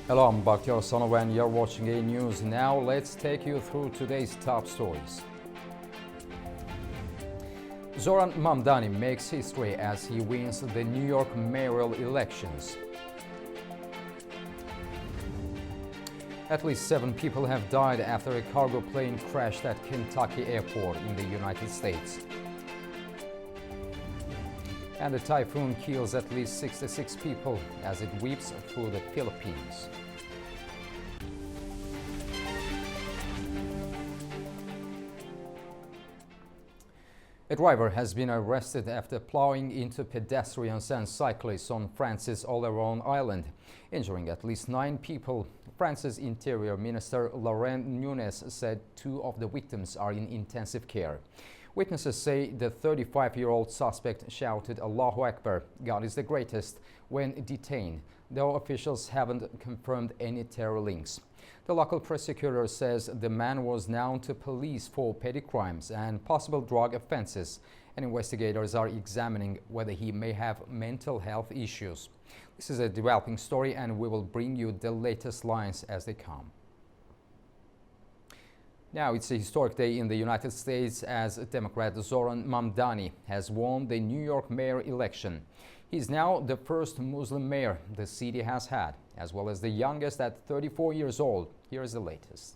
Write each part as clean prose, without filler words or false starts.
Hello, I'm Bakhtiar Sonov and you're watching A News. Now let's take you through today's top stories. Zohran Mamdani makes history as he wins the New York mayoral elections. At least 7 people have died after a cargo plane crashed at Kentucky Airport in the United States. And the typhoon kills at least 66 people as it sweeps through the Philippines. A driver has been arrested after plowing into pedestrians and cyclists on France's Oleron Island, injuring at least 9 people. France's Interior Minister Laurent Nunez said 2 of the victims are in intensive care. Witnesses say the 35-year-old suspect shouted Allahu Akbar, God is the greatest, when detained, though officials haven't confirmed any terror links. The local prosecutor says the man was known to police for petty crimes and possible drug offenses, and investigators are examining whether he may have mental health issues. This is a developing story, and we will bring you the latest lines as they come. Now, it's a historic day in the United States as Democrat Zohran Mamdani has won the New York mayor election. He's now the first Muslim mayor the city has had, as well as the youngest at 34 years old. Here is the latest.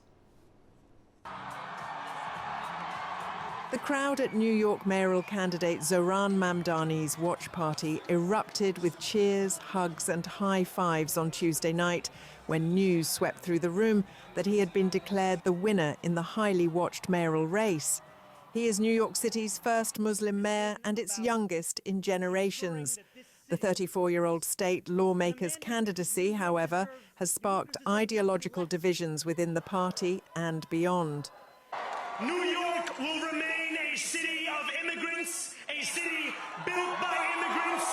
The crowd at New York mayoral candidate Zohran Mamdani's watch party erupted with cheers, hugs and high fives on Tuesday night when news swept through the room that he had been declared the winner in the highly watched mayoral race. He is New York City's first Muslim mayor and its youngest in generations. The 34-year-old state lawmaker's candidacy, however, has sparked ideological divisions within the party and beyond. New York will remain a city of immigrants, a city built by immigrants,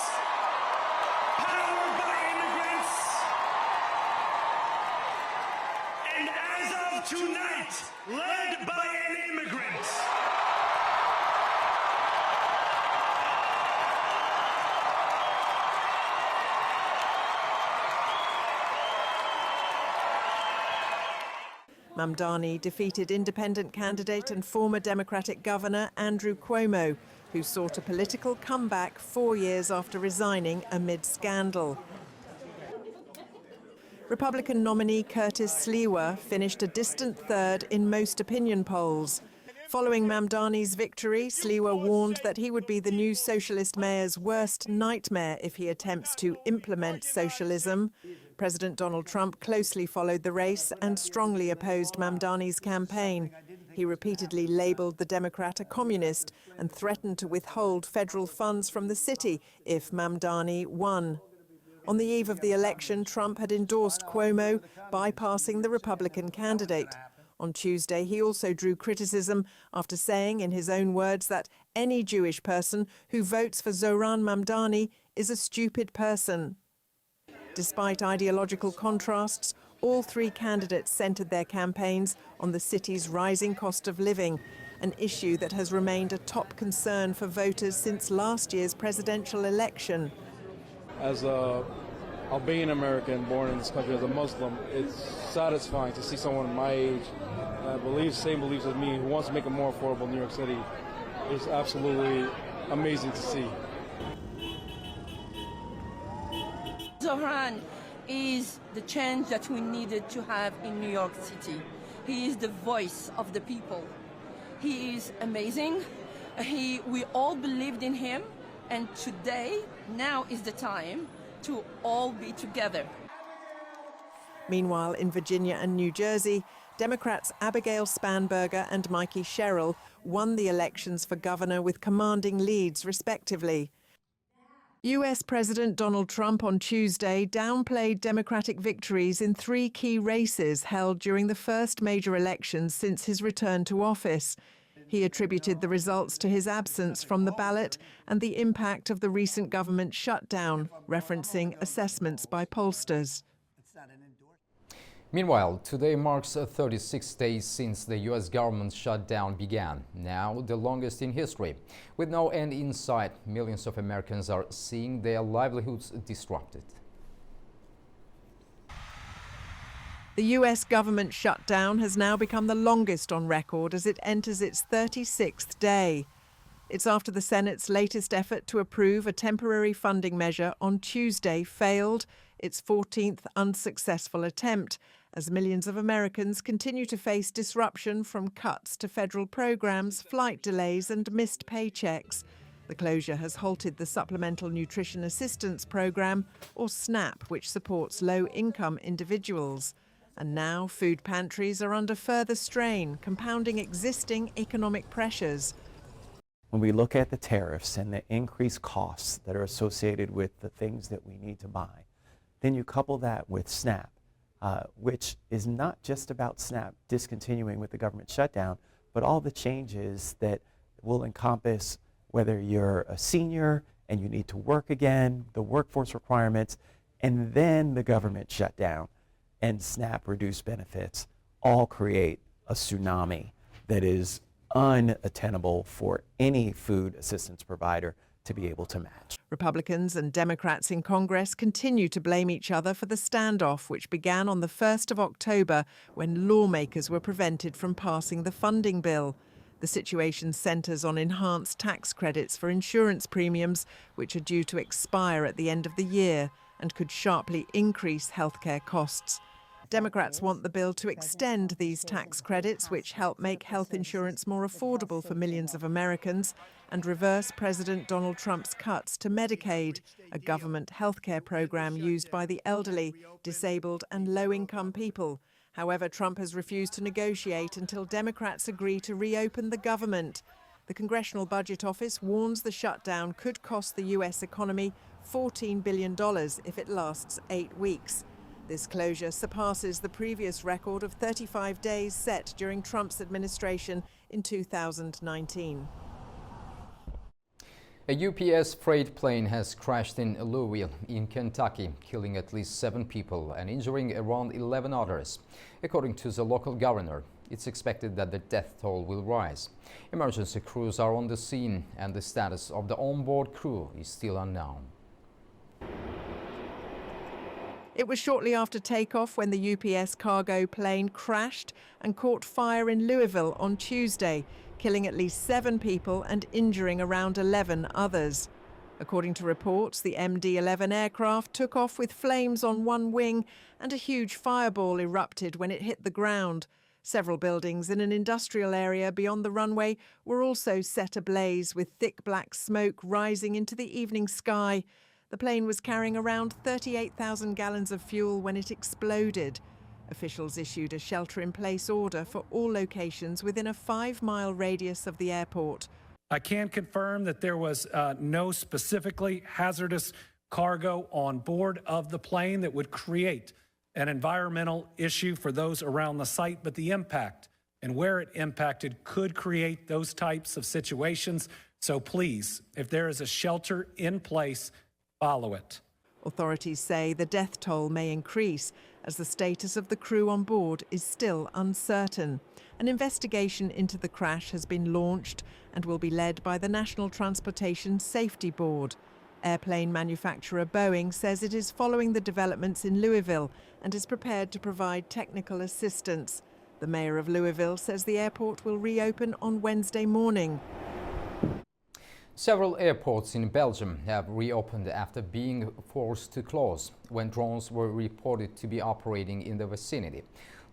powered by immigrants, and as of tonight, led by an immigrant. Mamdani defeated independent candidate and former Democratic governor Andrew Cuomo, who sought a political comeback 4 years after resigning amid scandal. Republican nominee Curtis Sliwa finished a distant third in most opinion polls. Following Mamdani's victory, Sliwa warned that he would be the new socialist mayor's worst nightmare if he attempts to implement socialism. President Donald Trump closely followed the race and strongly opposed Mamdani's campaign. He repeatedly labeled the Democrat a communist and threatened to withhold federal funds from the city if Mamdani won. On the eve of the election, Trump had endorsed Cuomo, bypassing the Republican candidate. On Tuesday, he also drew criticism after saying, in his own words, that any Jewish person who votes for Zohran Mamdani is a stupid person. Despite ideological contrasts, all 3 candidates centered their campaigns on the city's rising cost of living, an issue that has remained a top concern for voters since last year's presidential election. As an Albanian American born in this country as a Muslim, it's satisfying to see someone my age that same beliefs as me, who wants to make it more affordable in New York City. It's absolutely amazing to see. Zohran is the change that we needed to have in New York City. He is the voice of the people. He is amazing. We all believed in him, and today, now is the time to all be together. Meanwhile, in Virginia and New Jersey, Democrats Abigail Spanberger and Mikey Sherrill won the elections for governor with commanding leads, respectively. US President Donald Trump on Tuesday downplayed Democratic victories in 3 key races held during the first major elections since his return to office. He attributed the results to his absence from the ballot and the impact of the recent government shutdown, referencing assessments by pollsters. Meanwhile, today marks 36 days since the U.S. government shutdown began, now the longest in history. With no end in sight, millions of Americans are seeing their livelihoods disrupted. The US government shutdown has now become the longest on record as it enters its 36th day. It's after the Senate's latest effort to approve a temporary funding measure on Tuesday failed, its 14th unsuccessful attempt, as millions of Americans continue to face disruption from cuts to federal programs, flight delays and missed paychecks. The closure has halted the Supplemental Nutrition Assistance Program, or SNAP, which supports low-income individuals. And now food pantries are under further strain, compounding existing economic pressures. When we look at the tariffs and the increased costs that are associated with the things that we need to buy, then you couple that with SNAP, which is not just about SNAP discontinuing with the government shutdown, but all the changes that will encompass whether you're a senior and you need to work again, the workforce requirements, and then the government shutdown and SNAP reduced benefits all create a tsunami that is unattainable for any food assistance provider to be able to match. Republicans and Democrats in Congress continue to blame each other for the standoff, which began on the 1st of October when lawmakers were prevented from passing the funding bill. The situation centres on enhanced tax credits for insurance premiums, which are due to expire at the end of the year and could sharply increase healthcare costs. Democrats want the bill to extend these tax credits, which help make health insurance more affordable for millions of Americans, and reverse President Donald Trump's cuts to Medicaid, a government healthcare program used by the elderly, disabled and low-income people. However, Trump has refused to negotiate until Democrats agree to reopen the government. The Congressional Budget Office warns the shutdown could cost the U.S. economy $14 billion if it lasts 8 weeks. This closure surpasses the previous record of 35 days set during Trump's administration in 2019. A UPS freight plane has crashed in Louisville in Kentucky, killing at least 7 people and injuring around 11 others. According to the local governor, it's expected that the death toll will rise. Emergency crews are on the scene and the status of the onboard crew is still unknown. It was shortly after takeoff when the UPS cargo plane crashed and caught fire in Louisville on Tuesday, killing at least 7 people and injuring around 11 others. According to reports, the MD-11 aircraft took off with flames on one wing and a huge fireball erupted when it hit the ground. Several buildings in an industrial area beyond the runway were also set ablaze, with thick black smoke rising into the evening sky. The plane was carrying around 38,000 gallons of fuel when it exploded. Officials issued a shelter-in-place order for all locations within a 5-mile radius of the airport. I can confirm that there was no specifically hazardous cargo on board of the plane that would create an environmental issue for those around the site, but the impact and where it impacted could create those types of situations. So please, if there is a shelter in place, follow it. Authorities say the death toll may increase as the status of the crew on board is still uncertain. An investigation into the crash has been launched and will be led by the National Transportation Safety Board. Airplane manufacturer Boeing says it is following the developments in Louisville and is prepared to provide technical assistance. The mayor of Louisville says the airport will reopen on Wednesday morning. Several airports in Belgium have reopened after being forced to close when drones were reported to be operating in the vicinity.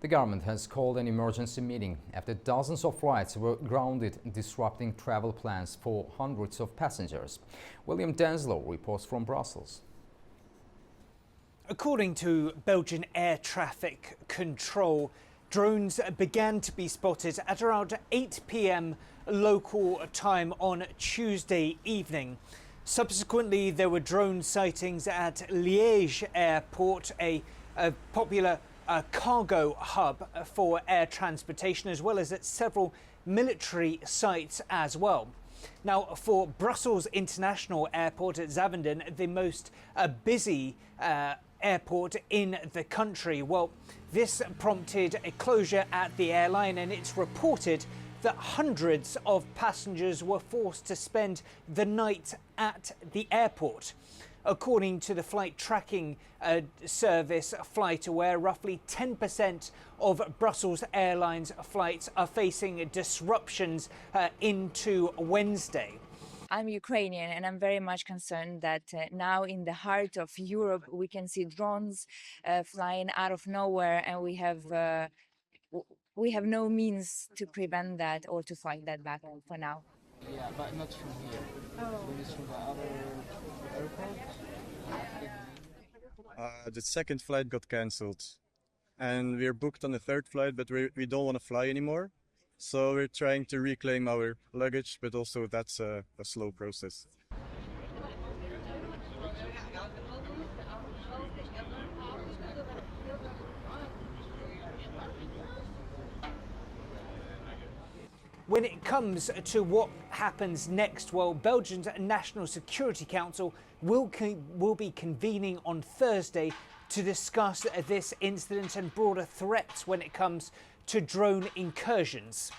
The government has called an emergency meeting after dozens of flights were grounded, disrupting travel plans for hundreds of passengers. William Denslow reports from Brussels. According to Belgian air traffic control, drones began to be spotted at around 8 p.m. local time on Tuesday evening. Subsequently, there were drone sightings at Liège Airport, a popular cargo hub for air transportation, as well as at several military sites as well. Now, for Brussels International Airport at Zaventem, the most busy airport in the country, well, this prompted a closure at the airline, and it's reported that hundreds of passengers were forced to spend the night at the airport. According to the flight tracking service FlightAware, roughly 10% of Brussels Airlines flights are facing disruptions into Wednesday. I'm Ukrainian and I'm very much concerned that now in the heart of Europe we can see drones flying out of nowhere, and we have no means to prevent that or to fight that back for now. Yeah, but not from here. It's from the other airport. The second flight got cancelled, and we're booked on the third flight, but we don't want to fly anymore. So we're trying to reclaim our luggage, but also that's a slow process. When it comes to what happens next, well, Belgium's National Security Council will be convening on Thursday to discuss this incident and broader threats when it comes to drone incursions.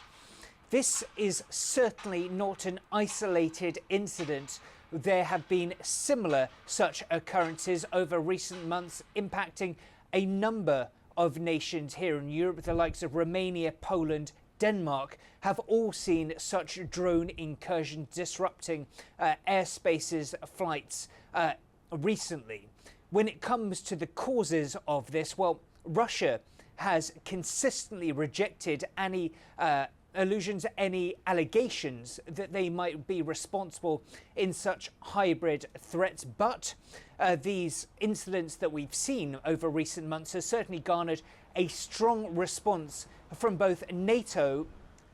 This is certainly not an isolated incident. There have been similar such occurrences over recent months impacting a number of nations here in Europe. The likes of Romania, Poland, Denmark have all seen such drone incursions disrupting airspaces flights recently. When it comes to the causes of this, well, Russia has consistently rejected any allusions, any allegations that they might be responsible in such hybrid threats. But these incidents that we've seen over recent months have certainly garnered a strong response from both NATO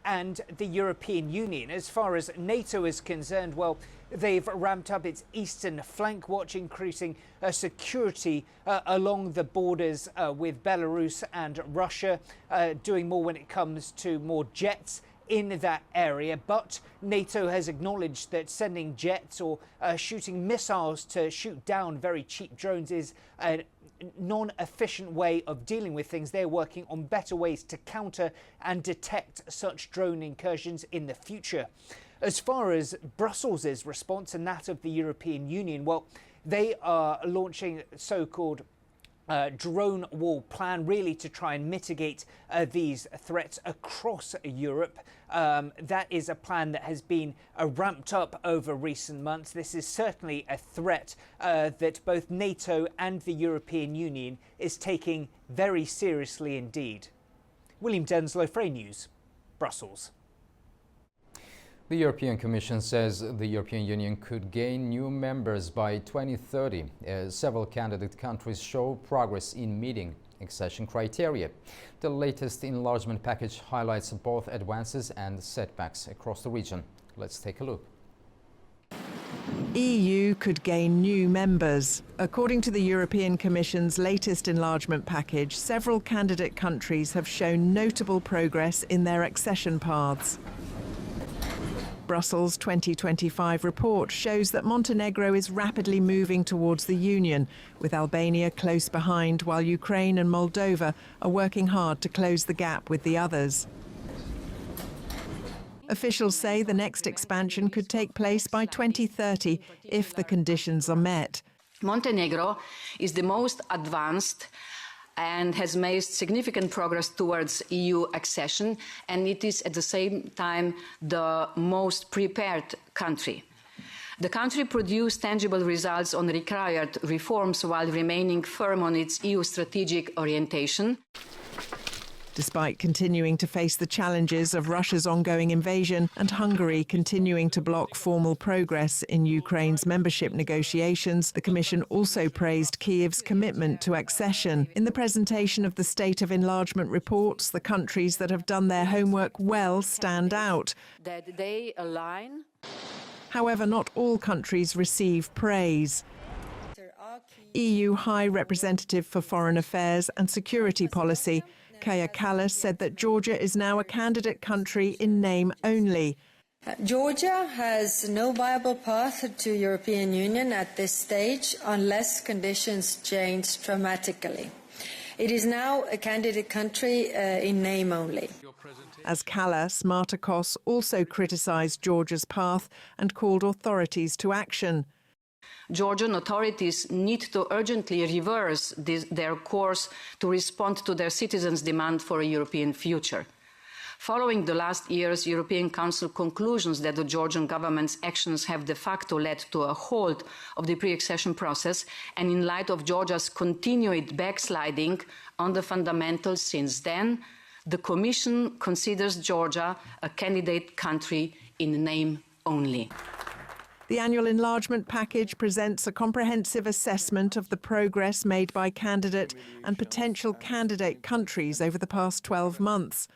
and the European Union. As far as NATO is concerned, well, they've ramped up its eastern flank watch, increasing security along the borders with Belarus and Russia, doing more when it comes to more jets in that area. But NATO has acknowledged that sending jets or shooting missiles to shoot down very cheap drones is a non-efficient way of dealing with things. They're working on better ways to counter and detect such drone incursions in the future. As far as Brussels' response and that of the European Union, well, they are launching so-called drone wall plan, really to try and mitigate these threats across Europe. That is a plan that has been ramped up over recent months. This is certainly a threat that both NATO and the European Union is taking very seriously indeed. William Denslow, Frey News, Brussels. The European Commission says the European Union could gain new members by 2030 as several candidate countries show progress in meeting accession criteria. The latest enlargement package highlights both advances and setbacks across the region. Let's take a look. EU could gain new members. According to the European Commission's latest enlargement package, several candidate countries have shown notable progress in their accession paths. Brussels' 2025 report shows that Montenegro is rapidly moving towards the Union, with Albania close behind, while Ukraine and Moldova are working hard to close the gap with the others. Officials say the next expansion could take place by 2030 if the conditions are met. Montenegro is the most advanced and has made significant progress towards EU accession, and it is at the same time the most prepared country. The country produced tangible results on required reforms while remaining firm on its EU strategic orientation. Despite continuing to face the challenges of Russia's ongoing invasion and Hungary continuing to block formal progress in Ukraine's membership negotiations, the Commission also praised Kyiv's commitment to accession. In the presentation of the State of Enlargement reports, the countries that have done their homework well stand out. That they align. However, not all countries receive praise. EU High Representative for Foreign Affairs and Security Policy, Kaja Kallas, said that Georgia is now a candidate country in name only. Georgia has no viable path to European Union at this stage unless conditions change dramatically. It is now a candidate country in name only. As Kallas, Marta Kos also criticised Georgia's path and called authorities to action. Georgian authorities need to urgently reverse their course to respond to their citizens' demand for a European future. Following the last year's European Council conclusions that the Georgian government's actions have de facto led to a halt of the pre-accession process, and in light of Georgia's continued backsliding on the fundamentals since then, the Commission considers Georgia a candidate country in name only. The annual enlargement package presents a comprehensive assessment of the progress made by candidate and potential candidate countries over the past 12 months.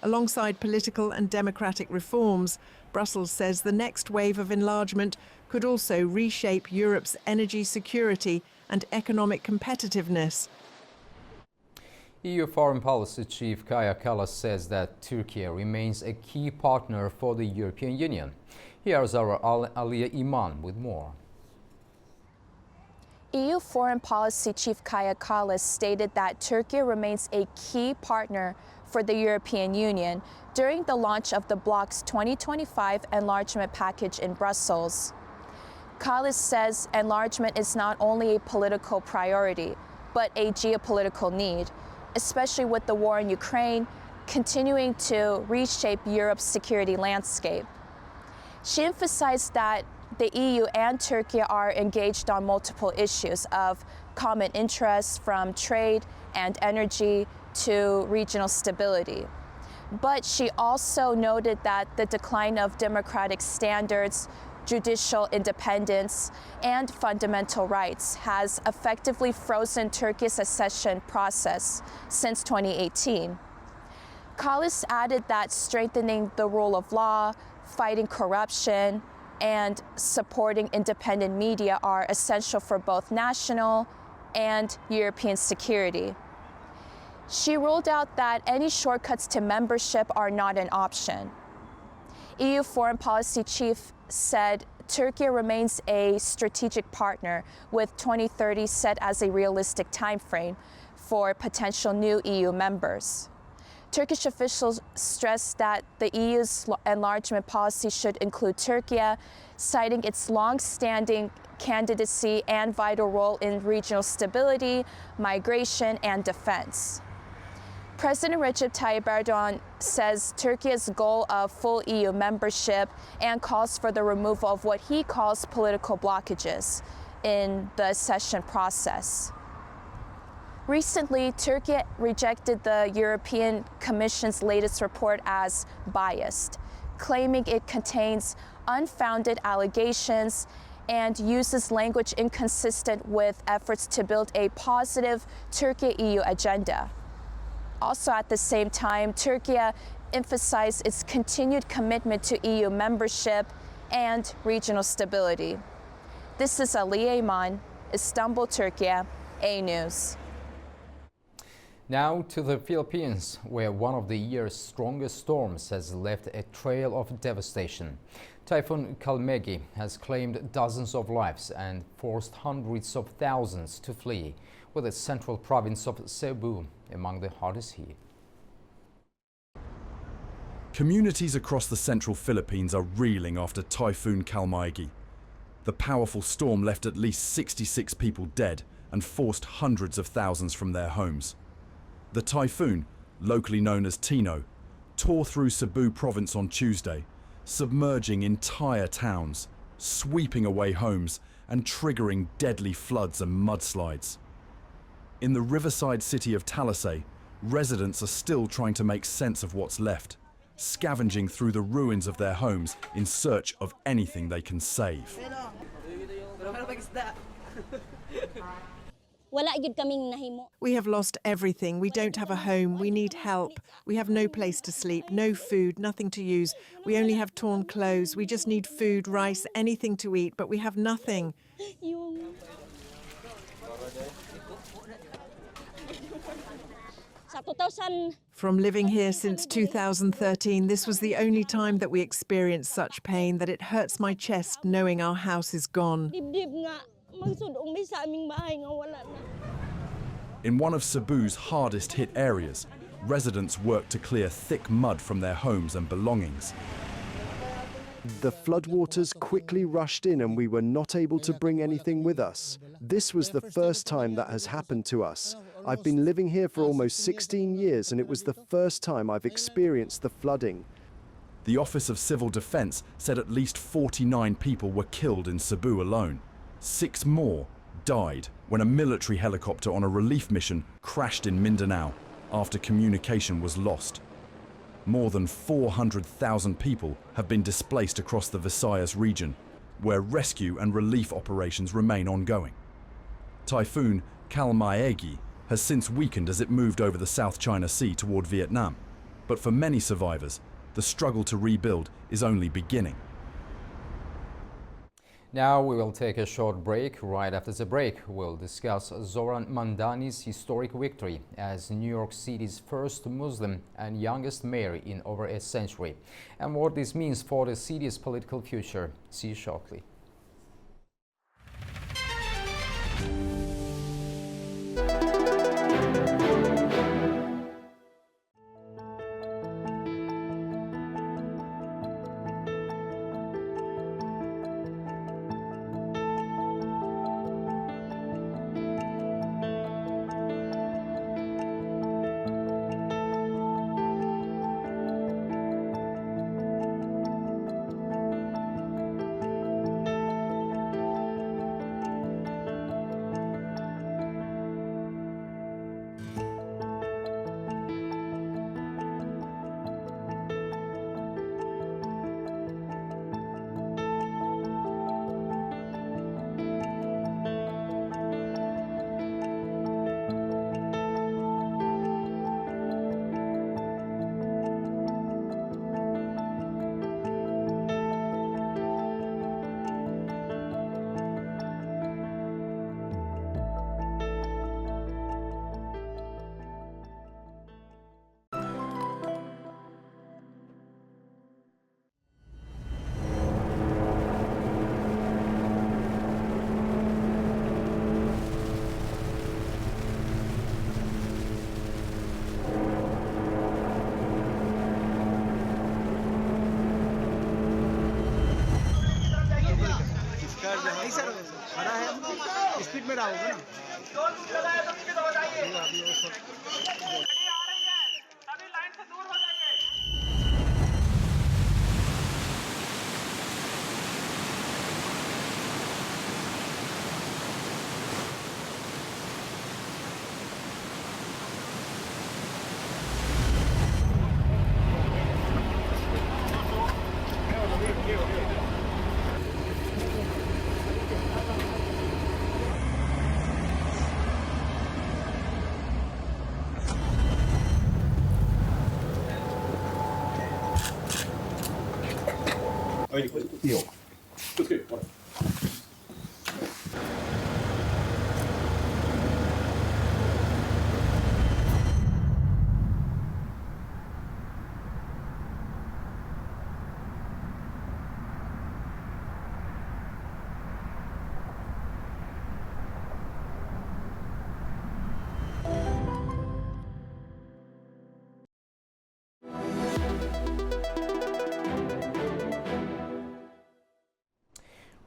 Alongside political and democratic reforms, Brussels says the next wave of enlargement could also reshape Europe's energy security and economic competitiveness. EU Foreign Policy Chief Kaja Kallas says that Turkey remains a key partner for the European Union. Here's our Aliya Iman with more. EU Foreign Policy Chief Kaja Kallas stated that Turkey remains a key partner for the European Union during the launch of the bloc's 2025 enlargement package in Brussels. Kallas says enlargement is not only a political priority, but a geopolitical need, especially with the war in Ukraine continuing to reshape Europe's security landscape. She emphasized that the EU and Turkey are engaged on multiple issues of common interests, from trade and energy to regional stability. But she also noted that the decline of democratic standards, judicial independence, and fundamental rights has effectively frozen Turkey's accession process since 2018. Kallas added that strengthening the rule of law, fighting corruption, and supporting independent media are essential for both national and European security. She ruled out that any shortcuts to membership are not an option. EU Foreign Policy Chief said Turkey remains a strategic partner, with 2030 set as a realistic timeframe for potential new EU members. Turkish officials stressed that the EU's enlargement policy should include Turkey, citing its long-standing candidacy and vital role in regional stability, migration, and defense. President Recep Tayyip Erdogan says Turkey's goal of full EU membership and calls for the removal of what he calls political blockages in the accession process. Recently, Turkey rejected the European Commission's latest report as biased, claiming it contains unfounded allegations and uses language inconsistent with efforts to build a positive Turkey-EU agenda. Also at the same time, Turkey emphasized its continued commitment to EU membership and regional stability. This is Aliya Iman, Istanbul, Turkey, A News. Now to the Philippines, where one of the year's strongest storms has left a trail of devastation. Typhoon Kalmegi has claimed dozens of lives and forced hundreds of thousands to flee, with the central province of Cebu among the hardest hit. Communities across the central Philippines are reeling after Typhoon Kalmegi. The powerful storm left at least 66 people dead and forced hundreds of thousands from their homes. The typhoon, locally known as Tino, tore through Cebu province on Tuesday, submerging entire towns, sweeping away homes and triggering deadly floods and mudslides. In the riverside city of Talisay, residents are still trying to make sense of what's left, scavenging through the ruins of their homes in search of anything they can save. We have lost everything. We don't have a home. We need help. We have no place to sleep, no food, nothing to use. We only have torn clothes. We just need food, rice, anything to eat, but we have nothing. From living here since 2013, this was the only time that we experienced such pain that it hurts my chest knowing our house is gone. In one of Cebu's hardest hit areas, residents work to clear thick mud from their homes and belongings. The floodwaters quickly rushed in and we were not able to bring anything with us. This was the first time that has happened to us. I've been living here for almost 16 years and it was the first time I've experienced the flooding. The Office of Civil Defence said at least 49 people were killed in Cebu alone. 6 more died when a military helicopter on a relief mission crashed in Mindanao after communication was lost. More than 400,000 people have been displaced across the Visayas region, where rescue and relief operations remain ongoing. Typhoon Kalmaegi has since weakened as it moved over the South China Sea toward Vietnam. But for many survivors, the struggle to rebuild is only beginning. Now we will take a short break. Right after the break, we'll discuss Zohran Mamdani's historic victory as New York City's first Muslim and youngest mayor in over a century, and what this means for the city's political future. See you shortly.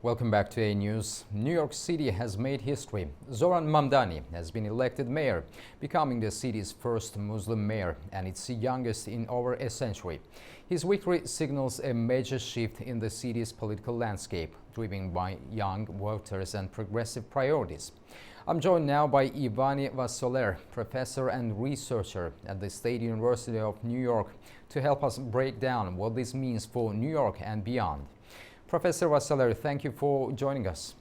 Welcome back to A News. New York City has made history. Zohran Mamdani has been elected mayor, becoming the city's first Muslim mayor and its youngest in over a century. His victory signals a major shift in the city's political landscape, driven by young voters and progressive priorities. I'm joined now by Ivani Vassoler, professor and researcher at the State University of New York, to help us break down what this means for New York and beyond. Professor Vassoler, thank you for joining us.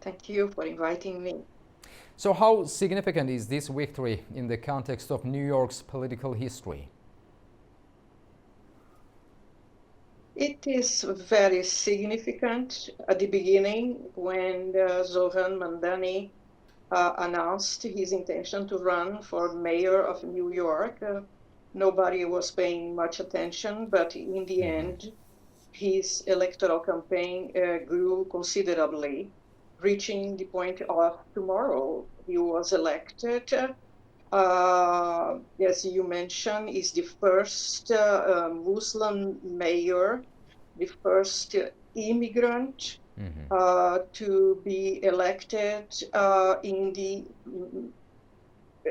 Thank you for inviting me. So how significant is this victory in the context of New York's political history? It is very significant. At the beginning, when Zohran Mamdani announced his intention to run for mayor of New York, nobody was paying much attention, but in the end, his electoral campaign grew considerably, reaching the point of tomorrow. He was elected as you mentioned, is the first Muslim mayor, the first immigrant to be elected in the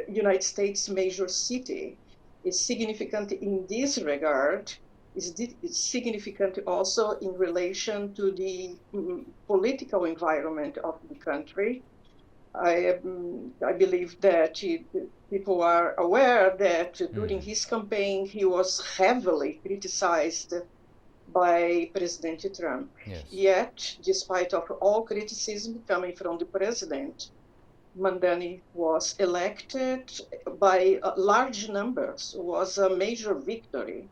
United States major city. Is significant in this regard. Is significant also in relation to the political environment of the country. I believe that people are aware that during his campaign he was heavily criticized by President Trump. Yes. Yet, despite of all criticism coming from the president, Mamdani was elected by large numbers, was a major victory.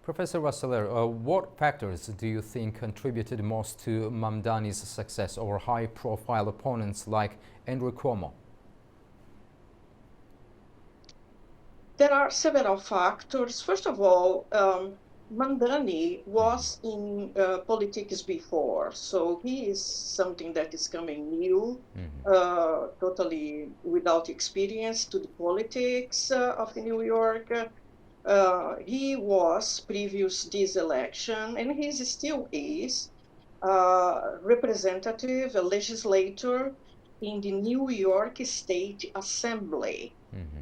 Professor Wasseler, what factors do you think contributed most to Mamdani's success over high-profile opponents like Andrew Cuomo? There are several factors. First of all, Mamdani was in politics before, so he is something that is coming new, totally without experience to the politics of New York. He was previous this election, and he still is representative, a legislator in the New York State Assembly.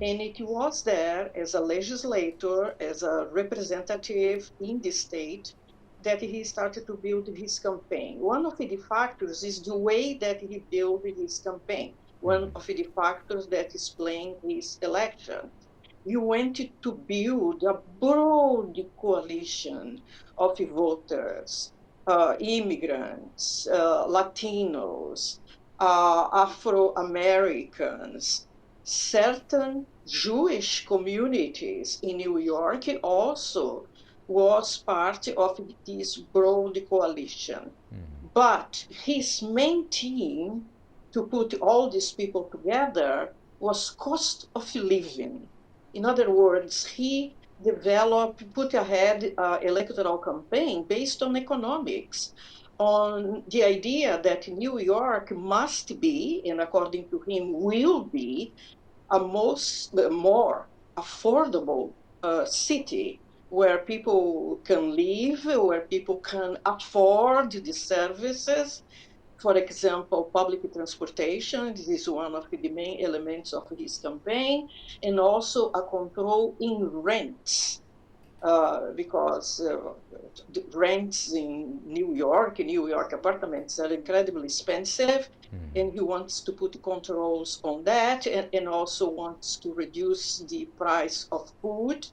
And it was there as a legislator, as a representative in the state, that he started to build his campaign. One of the factors is the way that he built his campaign. One of the factors that is playing his election. You wanted to build a broad coalition of voters, immigrants, Latinos, Afro-Americans, certain Jewish communities in New York also was part of this broad coalition. But his main team to put all these people together was cost of living. In other words, he put ahead electoral campaign based on economics, on the idea that New York must be, and according to him, will be, a more affordable city where people can live, where people can afford the services. For example, public transportation, this is one of the main elements of his campaign, and also a control in rents, because the rents in New York apartments are incredibly expensive, and he wants to put controls on that, and also wants to reduce the price of food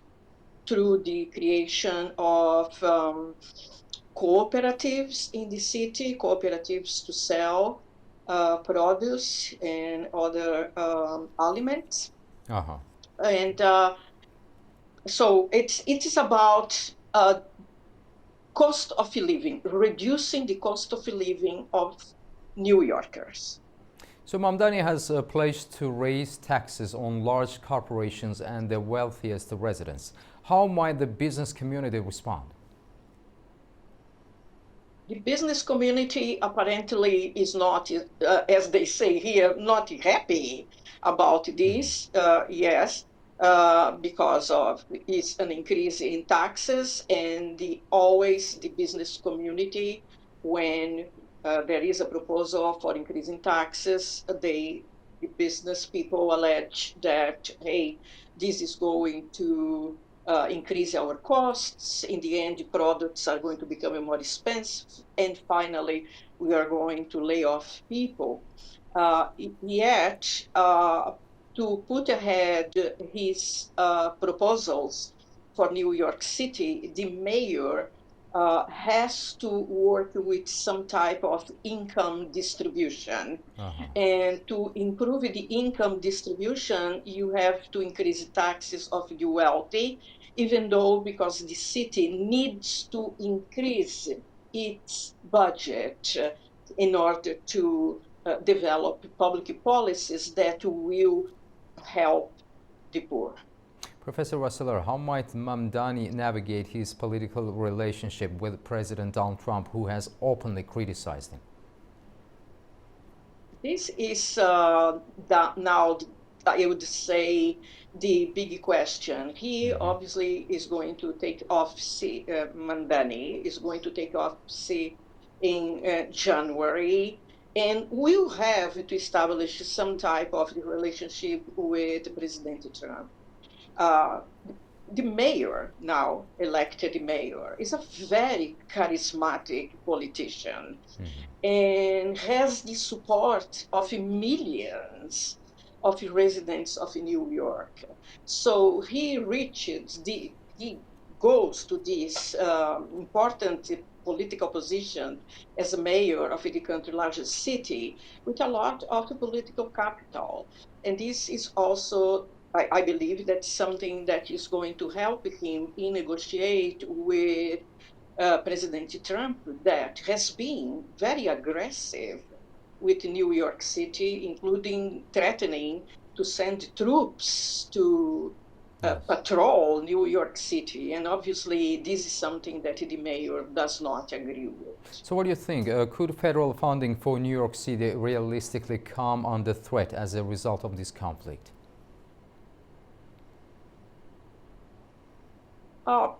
through the creation of cooperatives in the city, cooperatives to sell produce and other aliments. And so it is about cost of living, reducing the cost of living of New Yorkers. So Mamdani has pledged to raise taxes on large corporations and the wealthiest residents. How might the business community respond? The business community apparently is not, as they say here, not happy about this, yes, because of it's an increase in taxes, and always the business community, when there is a proposal for increasing taxes, the business people allege that, hey, this is going to increase our costs. In the end, the products are going to become more expensive. And finally, we are going to lay off people. Yet, to put ahead his proposals for New York City, the mayor has to work with some type of income distribution. And to improve the income distribution, you have to increase taxes of the wealthy, even though because the city needs to increase its budget in order to develop public policies that will help the poor. Professor Wasseler, how might Mamdani navigate his political relationship with President Donald Trump, who has openly criticized him? This is now I would say, the big question. He obviously is going to take office, Mamdani is going to take office in January, and will have to establish some type of relationship with President Trump. The mayor, now elected mayor, is a very charismatic politician and has the support of millions of residents of New York. So he goes to this important political position as a mayor of the country's largest city with a lot of political capital. And this is also, I believe, that's something that is going to help him in negotiate with President Trump, that has been very aggressive with New York City, including threatening to send troops to patrol New York City. And obviously, this is something that the mayor does not agree with. So what do you think? Could federal funding for New York City realistically come under threat as a result of this conflict? I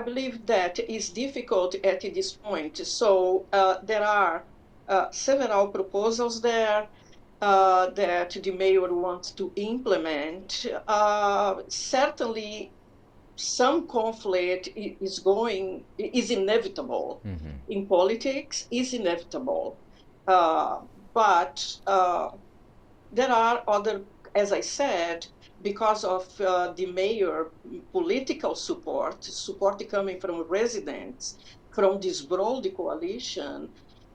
believe that is difficult at this point. So there are several proposals there that the mayor wants to implement. Certainly, some conflict is inevitable in politics, is inevitable. But there are other, as I said, because of the mayor political support coming from residents, from this broad coalition,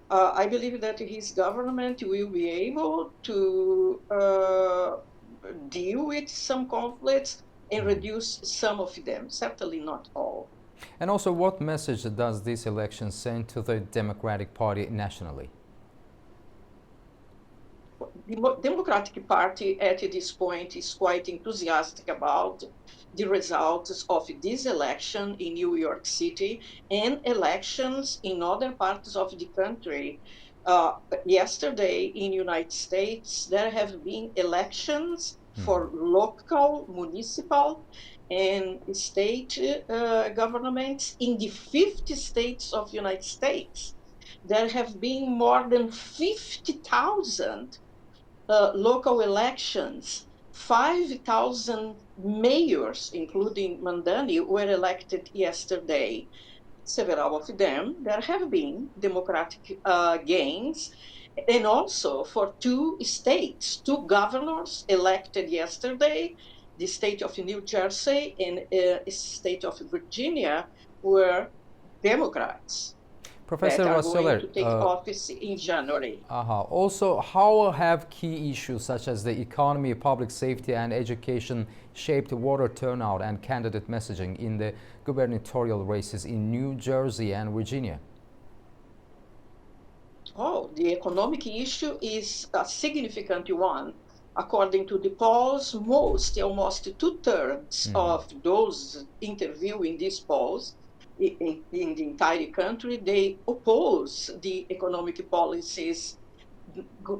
I believe that his government will be able to deal with some conflicts and reduce some of them, certainly not all. And also, what message does this election send to the Democratic Party nationally? The Democratic Party at this point is quite enthusiastic about the results of this election in New York City and elections in other parts of the country. Yesterday in the United States, there have been elections for local, municipal, and state governments in the 50 states of the United States. There have been more than 50,000 local elections. 5,000 mayors, including Mamdani, were elected yesterday. Several of them, there have been Democratic gains, and also for two states, two governors elected yesterday, the state of New Jersey and the state of Virginia, were Democrats. Professor that are Vasseler, going to take office in January. Also, how have key issues such as the economy, public safety, and education shaped voter turnout and candidate messaging in the gubernatorial races in New Jersey and Virginia? The economic issue is a significant one. According to the polls, almost 2/3 of those interviewed in these polls in the entire country, they oppose the economic policies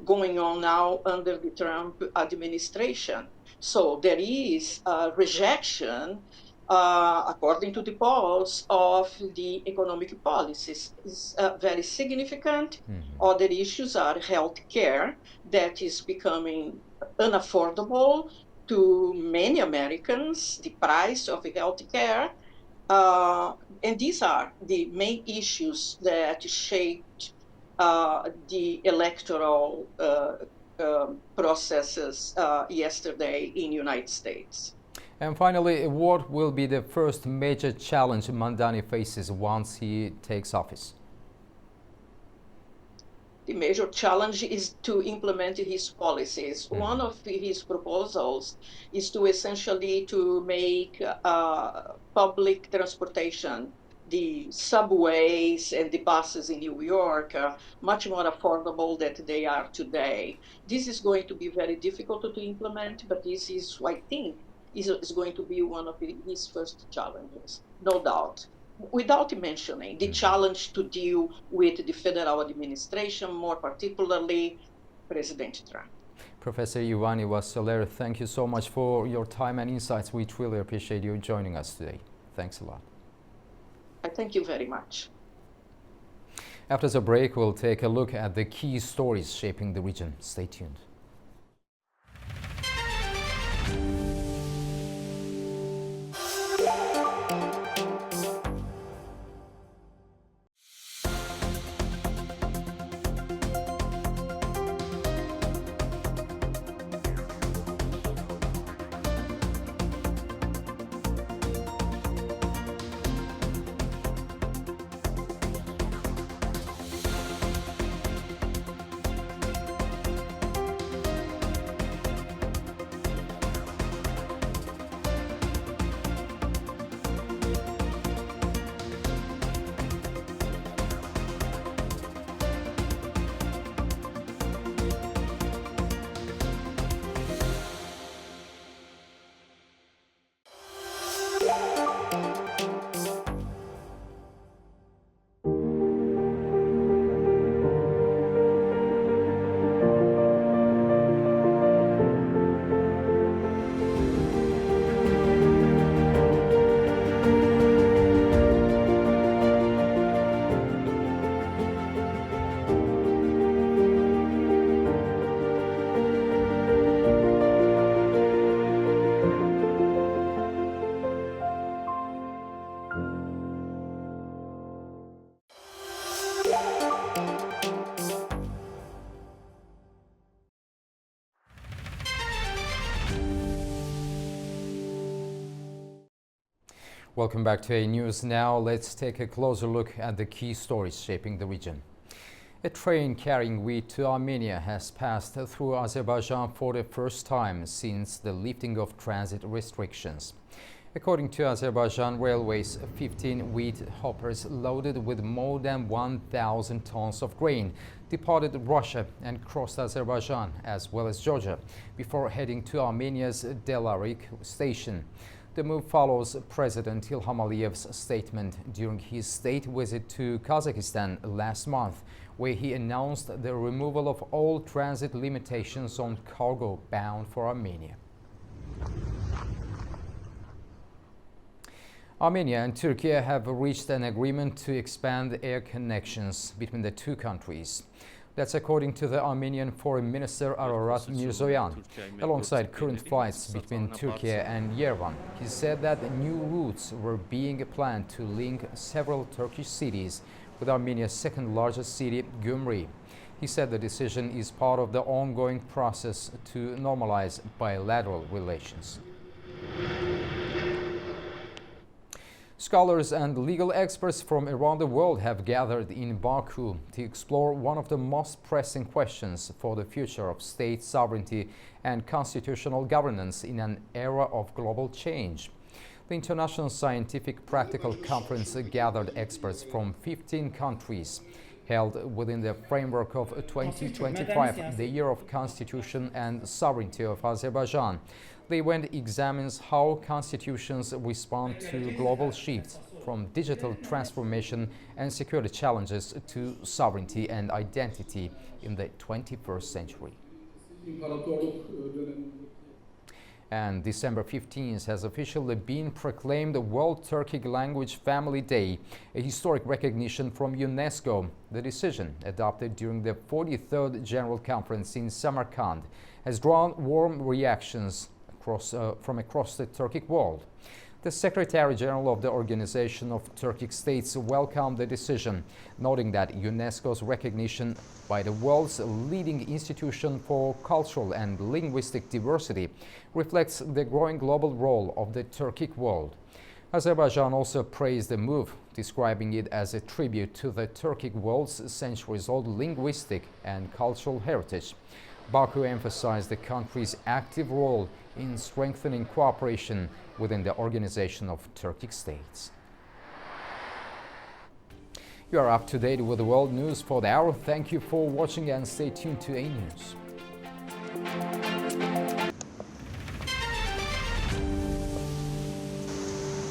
going on now under the Trump administration. So there is a rejection, according to the polls, of the economic policies. Is very significant. Other issues are health care, that is becoming unaffordable to many Americans, the price of health care. And these are the main issues that shaped the electoral processes yesterday in the United States. And finally, what will be the first major challenge Mamdani faces once he takes office? The major challenge is to implement his policies. One of his proposals is to essentially to make public transportation, the subways and the buses in New York, much more affordable than they are today. This is going to be very difficult to implement, but this is, I think, is going to be one of his first challenges, no doubt. Without mentioning the challenge to deal with the federal administration, more particularly President Trump. Professor Ivani Vassaler, thank you so much for your time and insights. We truly appreciate you joining us today. Thanks a lot. I thank you very much. After the break, we'll take a look at the key stories shaping the region. Stay tuned. Welcome back to A News Now. Let's take a closer look at the key stories shaping the region. A train carrying wheat to Armenia has passed through Azerbaijan for the first time since the lifting of transit restrictions. According to Azerbaijan Railways, 15 wheat hoppers loaded with more than 1,000 tons of grain departed Russia and crossed Azerbaijan as well as Georgia before heading to Armenia's Delarik station. The move follows President Ilham Aliyev's statement during his state visit to Kazakhstan last month, where he announced the removal of all transit limitations on cargo bound for Armenia. Armenia and Turkey have reached an agreement to expand air connections between the two countries. That's according to the Armenian Foreign Minister Ararat Mirzoyan. Alongside current flights between Turkey and Yerevan, he said that new routes were being planned to link several Turkish cities with Armenia's second largest city, Gyumri. He said the decision is part of the ongoing process to normalize bilateral relations. Scholars and legal experts from around the world have gathered in Baku to explore one of the most pressing questions for the future of state sovereignty and constitutional governance in an era of global change. The International Scientific Practical Conference gathered experts from 15 countries, held within the framework of 2025, the year of constitution and sovereignty of Azerbaijan. The event examines how constitutions respond to global shifts, from digital transformation and security challenges to sovereignty and identity in the 21st century. And December 15th has officially been proclaimed World Turkic Language Family Day, a historic recognition from UNESCO. The decision, adopted during the 43rd General Conference in Samarkand, has drawn warm reactions from across the Turkic world. The Secretary General of the Organization of Turkic States welcomed the decision, noting that UNESCO's recognition by the world's leading institution for cultural and linguistic diversity reflects the growing global role of the Turkic world. Azerbaijan also praised the move, describing it as a tribute to the Turkic world's centuries-old linguistic and cultural heritage. Baku emphasized the country's active role in strengthening cooperation within the Organization of Turkic States. You are up to date with the world news for the hour. Thank you for watching and stay tuned to A News.